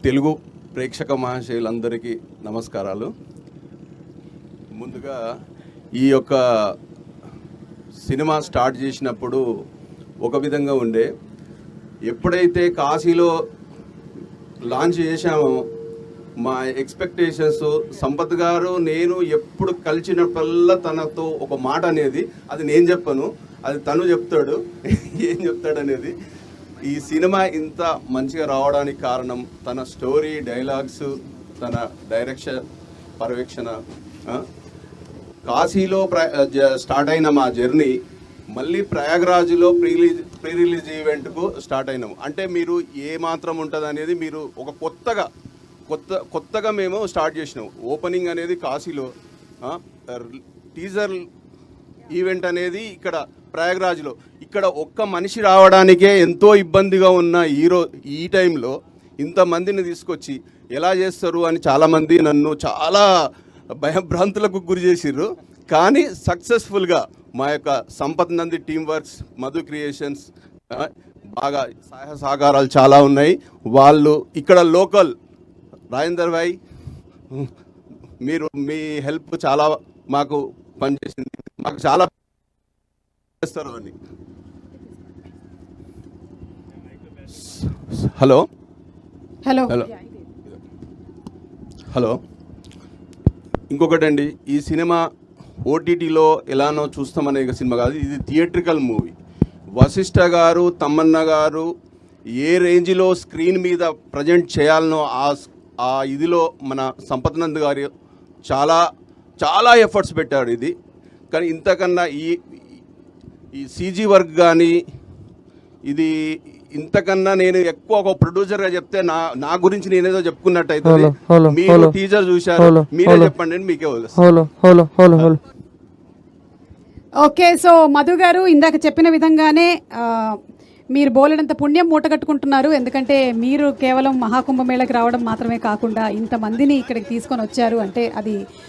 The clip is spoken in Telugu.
తెలుగు ప్రేక్షక మహాశయులందరికీ నమస్కారాలు. ముందుగా ఈ యొక్క సినిమా స్టార్ట్ చేసినప్పుడు ఒక విధంగా ఉండే, ఎప్పుడైతే కాశీలో లాంచ్ చేశామో మా ఎక్స్పెక్టేషన్స్, సంపత్ గారు నేను ఎప్పుడు కలిసినప్పుడల్లా తనతో ఒక మాట అనేది, అది నేను చెప్పను, అది తను చెప్తాడు ఏం చెప్తాడనేది. ఈ సినిమా ఇంత మంచిగా రావడానికి కారణం తన స్టోరీ, డైలాగ్స్, తన డైరెక్షన్, పర్యవేక్షణ. కాశీలో స్టార్ట్ అయిన మా జర్నీ మళ్ళీ ప్రయాగ్రాజ్లో ప్రీ రిలీజ్ ఈవెంట్కు స్టార్ట్ అయినాము. అంటే మీరు ఏ మాత్రం ఉంటుంది అనేది మీరు ఒక కొత్తగా మేము స్టార్ట్ చేసినాం. ఓపెనింగ్ అనేది కాశీలో, టీజర్ ఈవెంట్ అనేది ఇక్కడ ప్రయాగ్రాజ్లో. ఇక్కడ ఒక్క మనిషి రావడానికే ఎంతో ఇబ్బందిగా ఉన్న ఈ టైంలో ఇంతమందిని తీసుకొచ్చి ఎలా చేస్తారు అని చాలామంది నన్ను చాలా భయభ్రాంతులకు గురి చేసిర్రు. కానీ సక్సెస్ఫుల్గా మా యొక్క Sampath Nandi team works, Madhu creations బాగా సహాయ సహకారాలు చాలా ఉన్నాయి. వాళ్ళు ఇక్కడ లోకల్ రాజేందర్ భాయ్, మీరు మీ హెల్ప్ చాలా మాకు పనిచేసింది, మాకు చాలా చేస్తారు అని. హలో హలో హలో హలో ఇంకొకటండి, ఈ సినిమా ఓటీటీలో ఎలానో చూస్తామనే సినిమా కాదు, ఇది థియేట్రికల్ మూవీ. వశిష్ఠ గారు, తమన్నా గారు ఏ రేంజ్లో స్క్రీన్ మీద ప్రజెంట్ చేయాలనో ఆ ఇదిలో మన సంపత్ నంద్ గారు చాలా చాలా ఎఫర్ట్స్ పెట్టాడు ఇది. కానీ ఇంతకన్నా ఈ సీజీ వర్క్ కానీ ఇది ఇంతకన్నా నేను ఎక్కువ ఒక ప్రొడ్యూసర్గా చెప్తే నా గురించి నేనేదో చెప్పుకున్నట్టు అవుతుంది. మీరు టీజర్ చూశారు, మీరే చెప్పండి, మీకే వదిలేస్తాను. ఓకే, సో మధు గారు ఇందాక చెప్పిన విధంగానే మీరు బోలెడంత పుణ్యం మూటగట్టుకుంటున్నారు. ఎందుకంటే మీరు కేవలం మహాకుంభమేళకి రావడం మాత్రమే కాకుండా ఇంతమందిని ఇక్కడికి తీసుకొని వచ్చారు అంటే అది